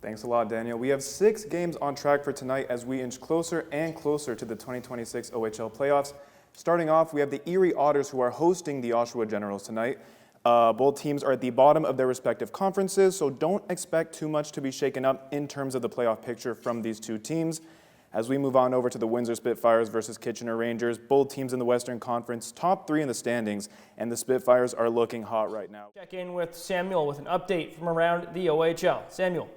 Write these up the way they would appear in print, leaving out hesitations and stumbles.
Thanks a lot, Daniel. We have 6 games on track for tonight as we inch closer and closer to the 2026 OHL playoffs. Starting off, we have the Erie Otters who are hosting the Oshawa Generals tonight. Both teams are at the bottom of their respective conferences, so don't expect too much to be shaken up in terms of the playoff picture from these two teams. As we move on over to the Windsor Spitfires versus Kitchener Rangers, both teams in the Western Conference, top 3 in the standings, and the Spitfires are looking hot right now. Check in with Samuel with an update from around the OHL. Samuel.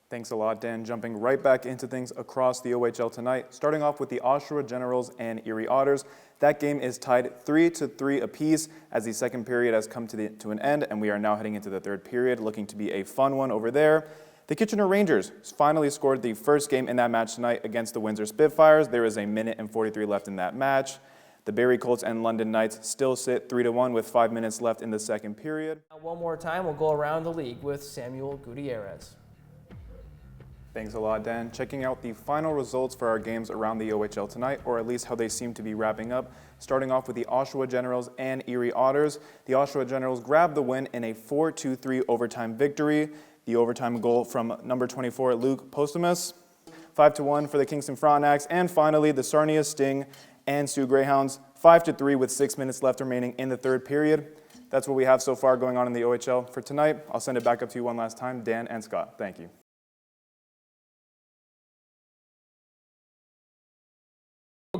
Thanks a lot, Dan. Jumping right back into things across the OHL tonight, starting off with the Oshawa Generals and Erie Otters. That game is tied 3-3 apiece as the second period has come to an end, and we are now heading into the third period, looking to be a fun one over there. The Kitchener Rangers finally scored the first game in that match tonight against the Windsor Spitfires. There is a minute and 43 left in that match. The Barrie Colts and London Knights still sit 3-1 with 5 minutes left in the second period. One more time, we'll go around the league with Samuel Gutierrez. Thanks a lot, Dan. Checking out the final results for our games around the OHL tonight, or at least how they seem to be wrapping up. Starting off with the Oshawa Generals and Erie Otters. The Oshawa Generals grabbed the win in a 4-2-3 overtime victory. The overtime goal from number 24, Luke Postumus. 5-1 for the Kingston Frontenacs. And finally, the Sarnia Sting and Sioux Greyhounds, 5-3 with 6 minutes left remaining in the third period. That's what we have so far going on in the OHL for tonight. I'll send it back up to you one last time, Dan and Scott. Thank you.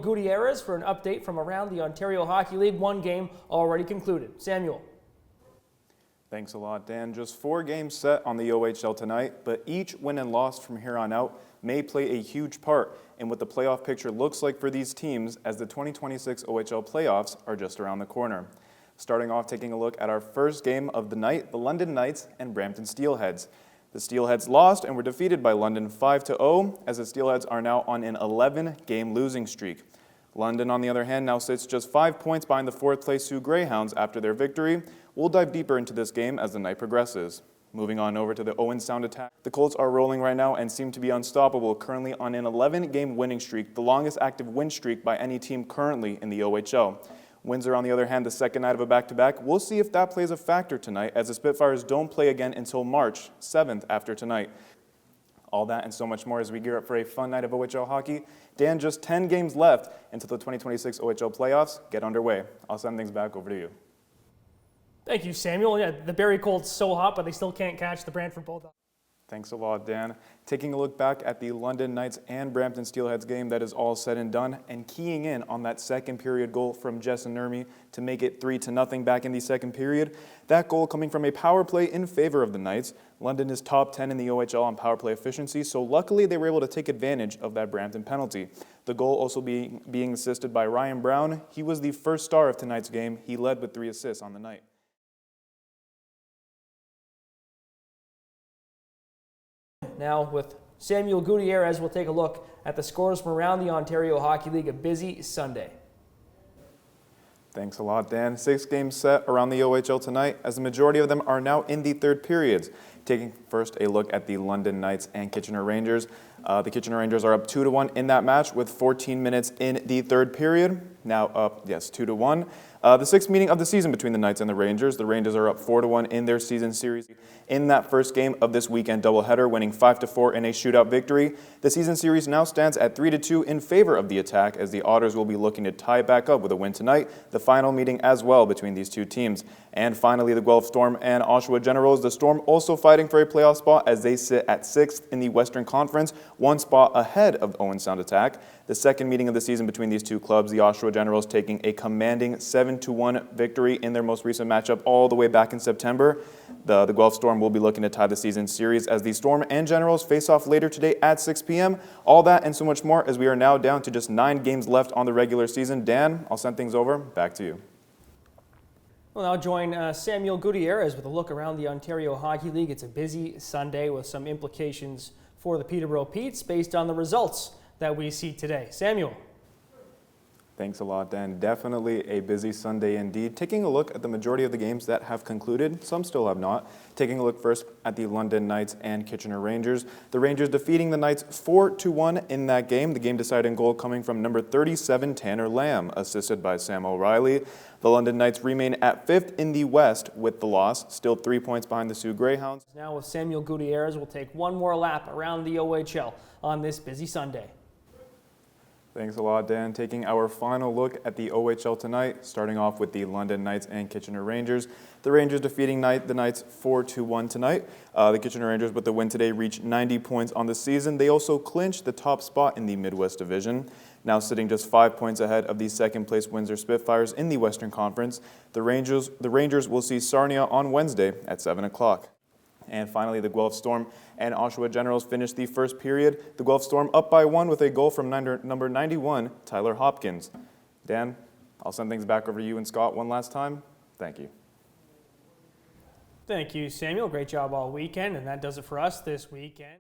Gutierrez for an update from around the Ontario Hockey League. One game already concluded. Samuel. Thanks a lot, Dan. Just 4 games set on the OHL tonight, but each win and loss from here on out may play a huge part in what the playoff picture looks like for these teams as the 2026 OHL playoffs are just around the corner. Starting off, taking a look at our first game of the night, the London Knights and Brampton Steelheads. The Steelheads lost and were defeated by London 5-0 as the Steelheads are now on an 11-game losing streak. London, on the other hand, now sits just 5 points behind the 4th place Sioux Greyhounds after their victory. We'll dive deeper into this game as the night progresses. Moving on over to the Owen Sound attack. The Colts are rolling right now and seem to be unstoppable, currently on an 11-game winning streak, the longest active win streak by any team currently in the OHL. Windsor, on the other hand, the second night of a back-to-back. We'll see if that plays a factor tonight as the Spitfires don't play again until March 7th after tonight. All that and so much more as we gear up for a fun night of OHL hockey. Dan, just 10 games left until the 2026 OHL playoffs get underway. I'll send things back over to you. Thank you, Samuel. Yeah, the Barrie Colts so hot, but they still can't catch the Brantford Bulldogs. Thanks a lot, Dan. Taking a look back at the London Knights and Brampton Steelheads game that is all said and done, and keying in on that second period goal from Jess and Nurmi to make it 3-0 back in the second period. That goal coming from a power play in favor of the Knights. London is top 10 in the OHL on power play efficiency, so luckily they were able to take advantage of that Brampton penalty. The goal also being assisted by Ryan Brown. He was the first star of tonight's game. He led with 3 assists on the night. Now with Samuel Gutierrez, we'll take a look at the scores from around the Ontario Hockey League, a busy Sunday. Thanks a lot, Dan. 6 games set around the OHL tonight, as the majority of them are now in the third periods. Taking first a look at the London Knights and Kitchener Rangers. The Kitchener Rangers are up 2-1 in that match with 14 minutes in the third period. Now up, 2-1. The 6th meeting of the season between the Knights and the Rangers. The Rangers are up 4-1 in their season series in that first game of this weekend doubleheader, winning 5-4 in a shootout victory. The season series now stands at 3-2 in favor of the attack, as the Otters will be looking to tie it back up with a win tonight, the final meeting as well between these two teams. And finally, the Guelph Storm and Oshawa Generals. The Storm also fighting for a playoff spot as they sit at 6th in the Western Conference, 1 spot ahead of the Owen Sound attack. The second meeting of the season between these two clubs, the Oshawa Generals taking a commanding 7-1 victory in their most recent matchup all the way back in September. The Guelph Storm will be looking to tie the season series as the Storm and Generals face off later today at 6 p.m. All that and so much more as we are now down to just 9 games left on the regular season. Dan, I'll send things over. Back to you. We'll now join Samuel Gutierrez with a look around the Ontario Hockey League. It's a busy Sunday with some implications for the Peterborough Petes based on the results that we see today. Samuel. Thanks a lot, Dan. Definitely a busy Sunday indeed. Taking a look at the majority of the games that have concluded, some still have not. Taking a look first at the London Knights and Kitchener Rangers. The Rangers defeating the Knights 4-1 in that game. The game-deciding goal coming from number 37, Tanner Lamb, assisted by Sam O'Reilly. The London Knights remain at 5th in the West with the loss, still 3 points behind the Sioux Greyhounds. Now with Samuel Gutierrez, we'll take one more lap around the OHL on this busy Sunday. Thanks a lot, Dan. Taking our final look at the OHL tonight, starting off with the London Knights and Kitchener Rangers. The Rangers defeating the Knights 4-1 tonight. The Kitchener Rangers, with the win today, reached 90 points on the season. They also clinched the top spot in the Midwest Division, now sitting just 5 points ahead of the second-place Windsor Spitfires in the Western Conference. The Rangers will see Sarnia on Wednesday at 7 o'clock. And finally, the Guelph Storm and Oshawa Generals finished the first period. The Guelph Storm up by 1 with a goal from number 91, Tyler Hopkins. Dan, I'll send things back over to you and Scott one last time. Thank you. Thank you, Samuel. Great job all weekend, and that does it for us this weekend.